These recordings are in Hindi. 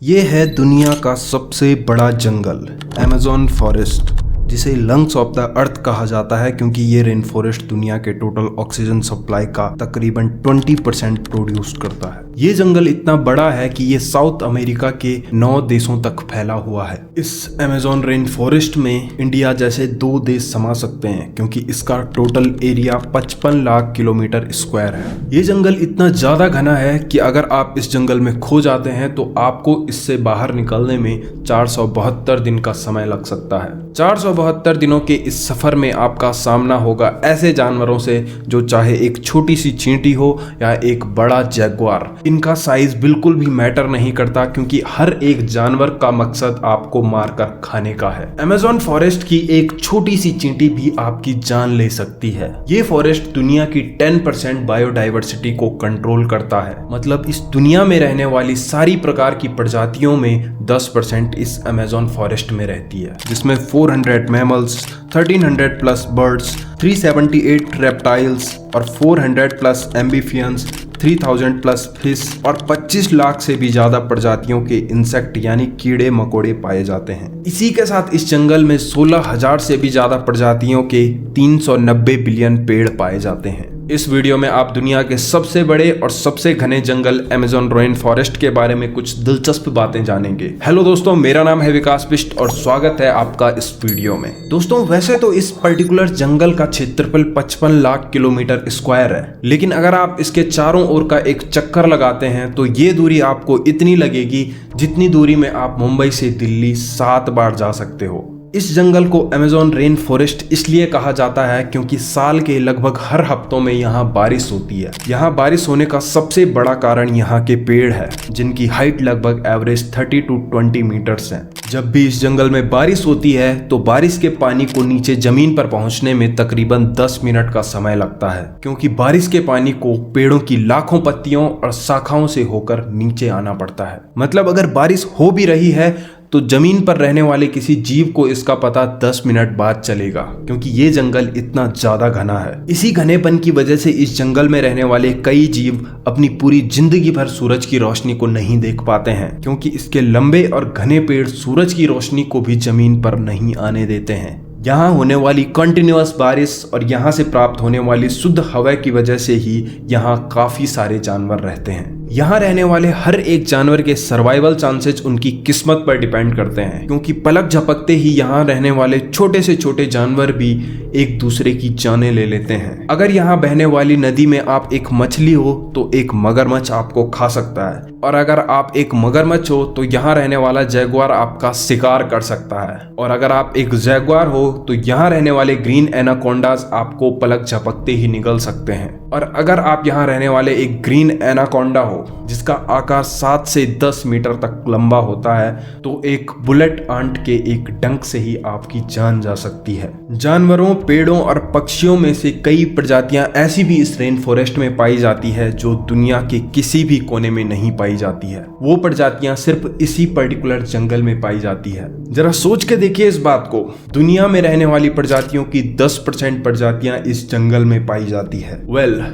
ये है दुनिया का सबसे बड़ा जंगल अमेज़न फॉरेस्ट, जिसे लंग्स ऑफ द अर्थ कहा जाता है क्योंकि ये रेन फॉरेस्ट दुनिया के टोटल ऑक्सीजन सप्लाई का तकरीबन 20% प्रोड्यूस करता है। ये जंगल इतना बड़ा है कि ये साउथ अमेरिका के 9 देशों तक फैला हुआ है। इस अमेज़न रेन फॉरेस्ट में इंडिया जैसे 2 देश समा सकते हैं क्योंकि इसका total area 55 lakh kilometre square है। ये जंगल इतना ज्यादा घना है कि अगर आप इस जंगल में खो जाते हैं तो आपको इससे बाहर निकलने में 472 दिन का समय लग सकता है। 472 दिनों के इस सफर में आपका सामना होगा ऐसे जानवरों से जो चाहे एक छोटी सी चींटी हो या एक बड़ा जैगुआर। इनका साइज बिल्कुल भी मैटर नहीं करता क्योंकि हर एक जानवर का मकसद आपको मारकर खाने का है। अमेज़न फॉरेस्ट की एक छोटी सी चींटी भी आपकी जान ले सकती है। ये फॉरेस्ट दुनिया की 10% बायोडाइवर्सिटी को कंट्रोल करता है। मतलब इस दुनिया में रहने वाली सारी प्रकार की प्रजातियों में 10% इस अमेज़न फॉरेस्ट में रहती है, जिसमें 400 मैमल्स, 1300 प्लस बर्ड्स, 378 रेप्टाइल्स और 400 प्लस एम्बिफियंस, 3000 प्लस फिश और 25 लाख से भी ज्यादा प्रजातियों के इंसेक्ट यानी कीड़े मकोड़े पाए जाते हैं। इसी के साथ इस जंगल में 16,000 से भी ज्यादा प्रजातियों के 390 बिलियन पेड़ पाए जाते हैं। इस वीडियो में आप दुनिया के सबसे बड़े और सबसे घने जंगल अमेज़न रेन फॉरेस्ट के बारे में कुछ दिलचस्प बातें जानेंगे। हेलो दोस्तों, मेरा नाम है विकास बिष्ट और स्वागत है आपका इस वीडियो में। दोस्तों, वैसे तो इस पर्टिकुलर जंगल का क्षेत्रफल 55 लाख किलोमीटर स्क्वायर है, लेकिन अगर आप इसके चारों ओर का एक चक्कर लगाते हैं तो ये दूरी आपको इतनी लगेगी जितनी दूरी में आप मुंबई से दिल्ली 7 बार जा सकते हो। इस जंगल को अमेज़न रेन फॉरेस्ट इसलिए कहा जाता है क्योंकि साल के लगभग हर हफ्तों में यहाँ बारिश होती है। यहाँ बारिश होने का सबसे बड़ा कारण यहाँ के पेड़ है, जिनकी हाइट लगभग एवरेज 30 to 20 मीटर्स है। जब भी इस जंगल में बारिश होती है तो बारिश के पानी को नीचे जमीन पर पहुंचने में तकरीबन 10 मिनट का समय लगता है, क्योंकि बारिश के पानी को पेड़ों की लाखों पत्तियों और शाखाओं से होकर नीचे आना पड़ता है। मतलब अगर बारिश हो भी रही है तो जमीन पर रहने वाले किसी जीव को इसका पता 10 मिनट बाद चलेगा, क्योंकि ये जंगल इतना ज्यादा घना है। इसी घनेपन की वजह से इस जंगल में रहने वाले कई जीव अपनी पूरी जिंदगी भर सूरज की रोशनी को नहीं देख पाते हैं, क्योंकि इसके लंबे और घने पेड़ सूरज की रोशनी को भी जमीन पर नहीं आने देते हैं। यहाँ होने वाली कंटिन्यूअस बारिश और यहाँ से प्राप्त होने वाली शुद्ध हवा की वजह से ही यहाँ काफी सारे जानवर रहते हैं। यहाँ रहने वाले हर एक जानवर के सर्वाइवल चांसेस उनकी किस्मत पर डिपेंड करते हैं, क्योंकि पलक झपकते ही यहाँ रहने वाले छोटे से छोटे जानवर भी एक दूसरे की जानें ले लेते हैं। अगर यहाँ बहने वाली नदी में आप एक मछली हो तो एक मगरमच्छ आपको खा सकता है, और अगर आप एक मगरमच्छ हो तो यहाँ रहने वाला जैगुआर आपका शिकार कर सकता है, और अगर आप एक जैगुआर हो तो यहाँ रहने वाले ग्रीन एनाकोंडास आपको पलक झपकते ही निगल सकते हैं। और अगर आप यहाँ रहने वाले एक ग्रीन एनाकोंडा हो जिसका आकार 7 से 10 मीटर तक लंबा होता है तो एक बुलेट आंट के एक डंक से ही आपकी जान जा सकती है। जानवरों, पेड़ों और पक्षियों में से कई प्रजातियां ऐसी भी इस रेन फॉरेस्ट में पाई जाती है जो दुनिया के किसी भी कोने में नहीं पाई जाती है। वो प्रजातियां सिर्फ इसी पर्टिकुलर जंगल में पाई जाती है। जरा सोच के देखिए इस बात को, दुनिया में रहने वाली प्रजातियों की 10% प्रजातियां इस जंगल में पाई जाती है।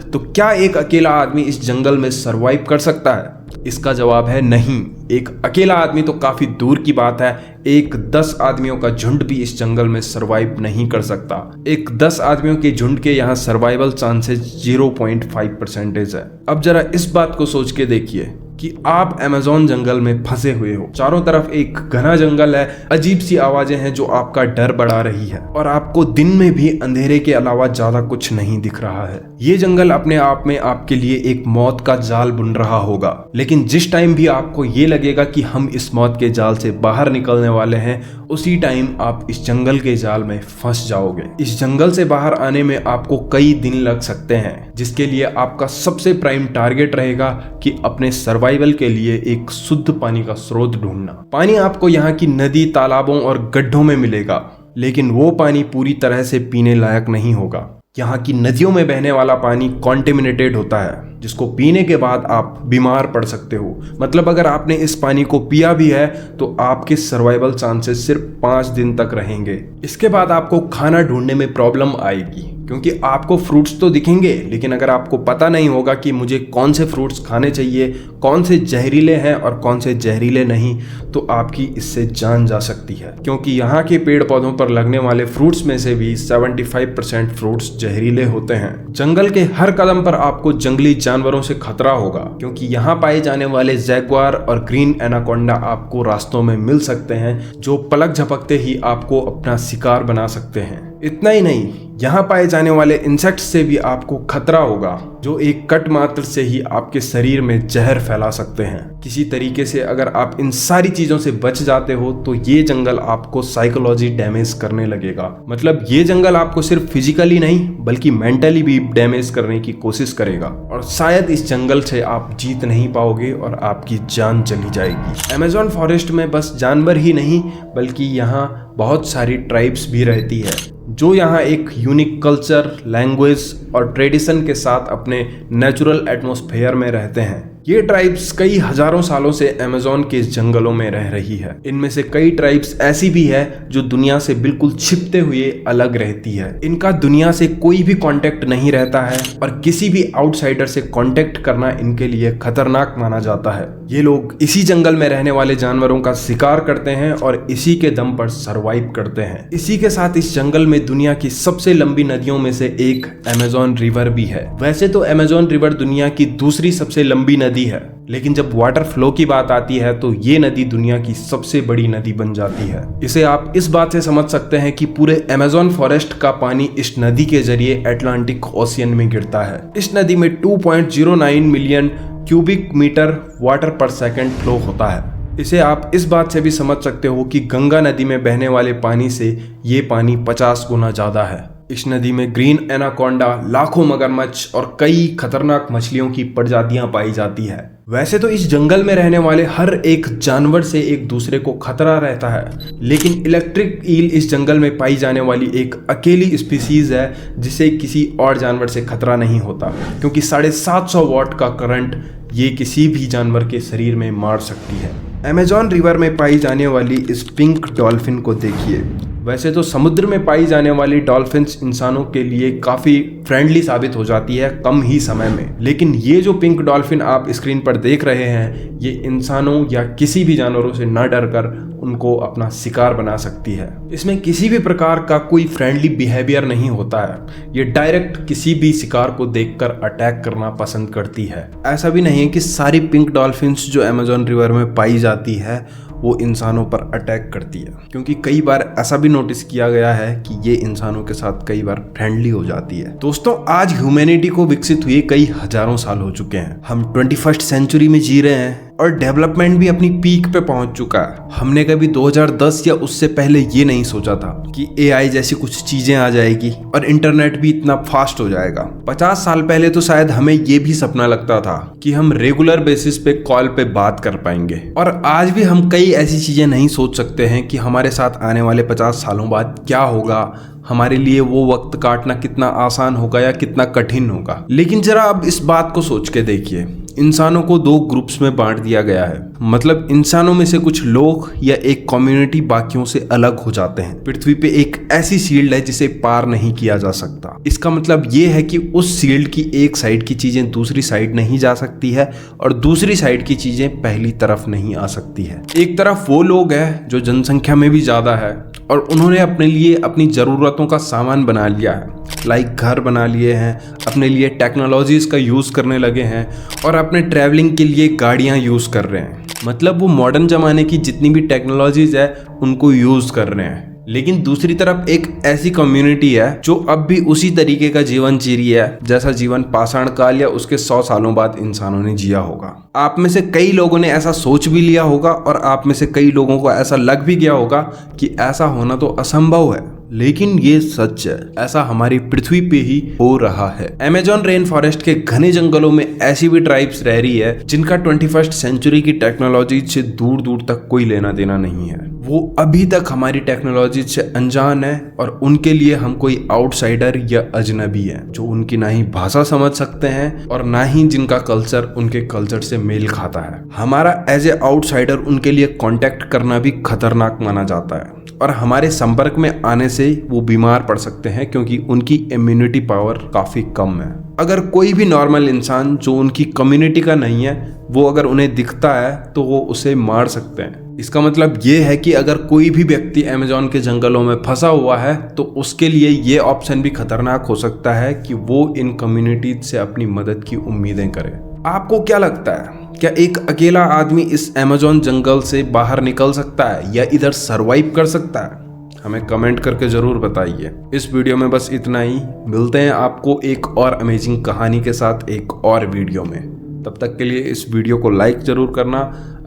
तो क्या एक अकेला आदमी इस जंगल में सरवाइव कर सकता है? इसका जवाब है नहीं। एक अकेला आदमी तो काफी दूर की बात है, एक 10 आदमियों का झुंड भी इस जंगल में सरवाइव नहीं कर सकता। एक 10 आदमियों के झुंड के यहाँ सर्वाइवल चांसेस 0.5% है। अब जरा इस बात को सोच के देखिए कि आप अमेज़न जंगल में फंसे हुए हो। चारों तरफ एक घना जंगल है, अजीब सी आवाजें हैं जो आपका डर बढ़ा रही है, और आपको दिन में भी अंधेरे के अलावा ज्यादा कुछ नहीं दिख रहा है। ये जंगल अपने आप में आपके लिए एक मौत का जाल बुन रहा होगा, लेकिन जिस टाइम भी आपको ये लगेगा कि हम इस मौत के जाल से बाहर निकलने वाले हैं, उसी टाइम आप इस जंगल के जाल में फंस जाओगे। इस जंगल से बाहर आने में आपको कई दिन लग सकते हैं, जिसके लिए आपका सबसे प्राइम टारगेट रहेगा कि अपने सर्वाइवल के लिए एक शुद्ध पानी का स्रोत ढूंढना। पानी आपको यहाँ की नदी, तालाबों और गड्ढों में मिलेगा, लेकिन वो पानी पूरी तरह से पीने लायक नहीं होगा। यहाँ की नदियों में बहने वाला पानी कॉन्टेमिनेटेड होता है, जिसको पीने के बाद आप बीमार पड़ सकते हो। मतलब अगर आपने इस पानी को पिया भी है तो आपके सर्वाइवल चांसेस सिर्फ 5 दिन तक रहेंगे। इसके बाद आपको खाना ढूंढने में प्रॉब्लम आएगी, क्योंकि आपको फ्रूट्स तो दिखेंगे, लेकिन अगर आपको पता नहीं होगा कि मुझे कौन से फ्रूट्स खाने चाहिए, कौन से जहरीले हैं और कौन से जहरीले नहीं, तो आपकी इससे जान जा सकती है। क्योंकि यहाँ के पेड़ पौधों पर लगने वाले फ्रूट्स में से भी 75% फ्रूट्स जहरीले होते हैं। जंगल के हर कदम पर आपको जंगली जानवरों से खतरा होगा, क्योंकि यहाँ पाए जाने वाले जैगुआर और ग्रीन एनाकोंडा आपको रास्तों में मिल सकते हैं, जो पलक झपकते ही आपको अपना शिकार बना सकते हैं। इतना ही नहीं, यहाँ पाए जाने वाले इंसेक्ट्स से भी आपको खतरा होगा, जो एक कट मात्र से ही आपके शरीर में जहर फैला सकते हैं। किसी तरीके से अगर आप इन सारी चीजों से बच जाते हो तो ये जंगल आपको साइकोलॉजी डैमेज करने लगेगा। मतलब ये जंगल आपको सिर्फ फिजिकली नहीं बल्कि मेंटली भी डैमेज करने की कोशिश करेगा, और शायद इस जंगल से आप जीत नहीं पाओगे और आपकी जान चली जाएगी। अमेज़न फॉरेस्ट में बस जानवर ही नहीं बल्कि यहाँ बहुत सारी ट्राइब्स भी रहती है, जो यहाँ एक यूनिक कल्चर, लैंग्वेज और ट्रेडिशन के साथ अपने नेचुरल एटमॉस्फेयर में रहते हैं। ये ट्राइब्स कई हजारों सालों से अमेज़न के जंगलों में रह रही है। इनमें से कई ट्राइब्स ऐसी भी है जो दुनिया से बिल्कुल छिपते हुए अलग रहती है। इनका दुनिया से कोई भी कांटेक्ट नहीं रहता है और किसी भी आउटसाइडर से कांटेक्ट करना इनके लिए खतरनाक माना जाता है। ये लोग इसी जंगल में रहने वाले जानवरों का शिकार करते हैं और इसी के दम पर सरवाइव करते हैं। इसी के साथ इस जंगल में दुनिया की सबसे लंबी नदियों में से एक अमेज़न रिवर भी है। वैसे तो अमेज़न रिवर दुनिया की दूसरी सबसे लंबी नदी है, लेकिन जब वाटर फ्लो की बात आती है तो ये नदी दुनिया की सबसे बड़ी नदी बन जाती है। इसे आप इस बात से समझ सकते हैं कि पूरे अमेज़न फॉरेस्ट का पानी इस नदी के जरिए अटलांटिक ओशियन में गिरता है। इस नदी में 2.09 मिलियन क्यूबिक मीटर वाटर पर सेकंड फ्लो होता है। इसे आप इस बात से भी समझ सकते हो कि गंगा नदी में बहने वाले पानी से ये पानी 50 गुना ज्यादा है। इस नदी में ग्रीन एनाकोंडा, लाखों मगरमच्छ और कई खतरनाक मछलियों की प्रजातियां पाई जाती है। वैसे तो इस जंगल में रहने वाले हर एक जानवर से एक दूसरे को खतरा रहता है, लेकिन इलेक्ट्रिक ईल इस जंगल में पाई जाने वाली एक अकेली स्पीसीज है जिसे किसी और जानवर से खतरा नहीं होता, क्योंकि 750 वॉट का करंट ये किसी भी जानवर के शरीर में मार सकती है। अमेज़न रिवर में पाई जाने वाली इस पिंक डॉल्फिन को देखिए। वैसे तो समुद्र में पाई जाने वाली डॉल्फिन्स इंसानों के लिए काफ़ी फ्रेंडली साबित हो जाती है कम ही समय में, लेकिन ये जो पिंक डॉल्फिन आप स्क्रीन पर देख रहे हैं ये इंसानों या किसी भी जानवरों से न डरकर उनको अपना शिकार बना सकती है। इसमें किसी भी प्रकार का कोई फ्रेंडली बिहेवियर नहीं होता है। ये डायरेक्ट किसी भी शिकार को देखकर अटैक करना पसंद करती है। ऐसा भी नहीं है कि सारी पिंक डॉल्फिन्स जो अमेज़न रिवर में पाई जाती है वो इंसानों पर अटैक करती है, क्योंकि कई बार ऐसा भी नोटिस किया गया है कि ये इंसानों के साथ कई बार फ्रेंडली हो जाती है। दोस्तों, आज ह्यूमैनिटी को विकसित हुए कई हजारों साल हो चुके हैं। हम 21st सेंचुरी में जी रहे हैं और डेवलपमेंट भी अपनी पीक पे पहुंच चुका है। हमने कभी 2010 या उससे पहले ये नहीं सोचा था कि AI जैसी कुछ चीजें आ जाएगी और इंटरनेट भी इतना फास्ट हो जाएगा। 50 साल पहले तो शायद हमें ये भी सपना लगता था कि हम रेगुलर बेसिस पे कॉल पे बात कर पाएंगे, और आज भी हम कई ऐसी चीजें नहीं सोच सकते हैं कि हमारे साथ आने वाले 50 सालों बाद क्या होगा, हमारे लिए वो वक्त काटना कितना आसान होगा या कितना कठिन होगा। लेकिन जरा अब इस बात को सोच के देखिए, इंसानों को 2 ग्रुप्स में बांट दिया गया है। मतलब इंसानों में से कुछ लोग या एक कम्युनिटी बाकियों से अलग हो जाते हैं। पृथ्वी पे एक ऐसी शील्ड है जिसे पार नहीं किया जा सकता। इसका मतलब ये है कि उस शील्ड की एक साइड की चीजें दूसरी साइड नहीं जा सकती है और दूसरी साइड की चीजें पहली तरफ नहीं आ सकती है। एक तरफ वो लोग हैं जो जनसंख्या में भी ज्यादा है और उन्होंने अपने लिए अपनी जरूरतों का सामान बना लिया है, लाइक घर बना लिए हैं, अपने लिए टेक्नोलॉजीज का यूज करने लगे हैं और अपने ट्रैवलिंग के लिए गाड़ियां यूज कर रहे हैं। मतलब वो मॉडर्न जमाने की जितनी भी टेक्नोलॉजीज है उनको यूज कर रहे हैं। लेकिन दूसरी तरफ एक ऐसी कम्युनिटी है जो अब भी उसी तरीके का जीवन जी रही है जैसा जीवन पाषाण काल या उसके 100 सालों बाद इंसानों ने जिया होगा। आप में से कई लोगों ने ऐसा सोच भी लिया होगा और आप में से कई लोगों को ऐसा लग भी गया होगा कि ऐसा होना तो असंभव है, लेकिन ये सच है। ऐसा हमारी पृथ्वी पे ही हो रहा है। अमेज़न रेन फॉरेस्ट के घने जंगलों में ऐसी भी ट्राइब्स रह रही है जिनका 21st सेंचुरी की टेक्नोलॉजी से दूर दूर तक कोई लेना देना नहीं है। वो अभी तक हमारी टेक्नोलॉजी से अनजान है और उनके लिए हम कोई आउटसाइडर या अजनबी है, जो उनकी ना ही भाषा समझ सकते हैं और ना ही जिनका कल्चर उनके कल्चर से मेल खाता है। हमारा एज ए आउटसाइडर उनके लिए कांटेक्ट करना भी खतरनाक माना जाता है और हमारे संपर्क में आने से वो बीमार पड़ सकते हैं क्योंकि उनकी इम्यूनिटी पावर काफी कम है। अगर कोई भी नॉर्मल इंसान जो उनकी कम्युनिटी का नहीं है वो अगर उन्हें दिखता है तो वो उसे मार सकते हैं। इसका मतलब ये है कि अगर कोई भी व्यक्ति अमेज़न के जंगलों में फंसा हुआ है तो उसके लिए ये ऑप्शन भी खतरनाक हो सकता है कि वो इन कम्युनिटी से अपनी मदद की उम्मीदें करे। आपको क्या लगता है, क्या एक अकेला आदमी इस अमेज़न जंगल से बाहर निकल सकता है या इधर सरवाइव कर सकता है? हमें कमेंट करके जरूर बताइए। इस वीडियो में बस इतना ही। मिलते हैं आपको एक और अमेजिंग कहानी के साथ एक और वीडियो में। तब तक के लिए इस वीडियो को लाइक जरूर करना,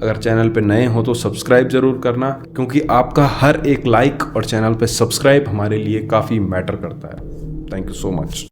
अगर चैनल पे नए हो तो सब्सक्राइब जरूर करना, क्योंकि आपका हर एक लाइक और चैनल पे सब्सक्राइब हमारे लिए काफ़ी मैटर करता है। Thank you so much.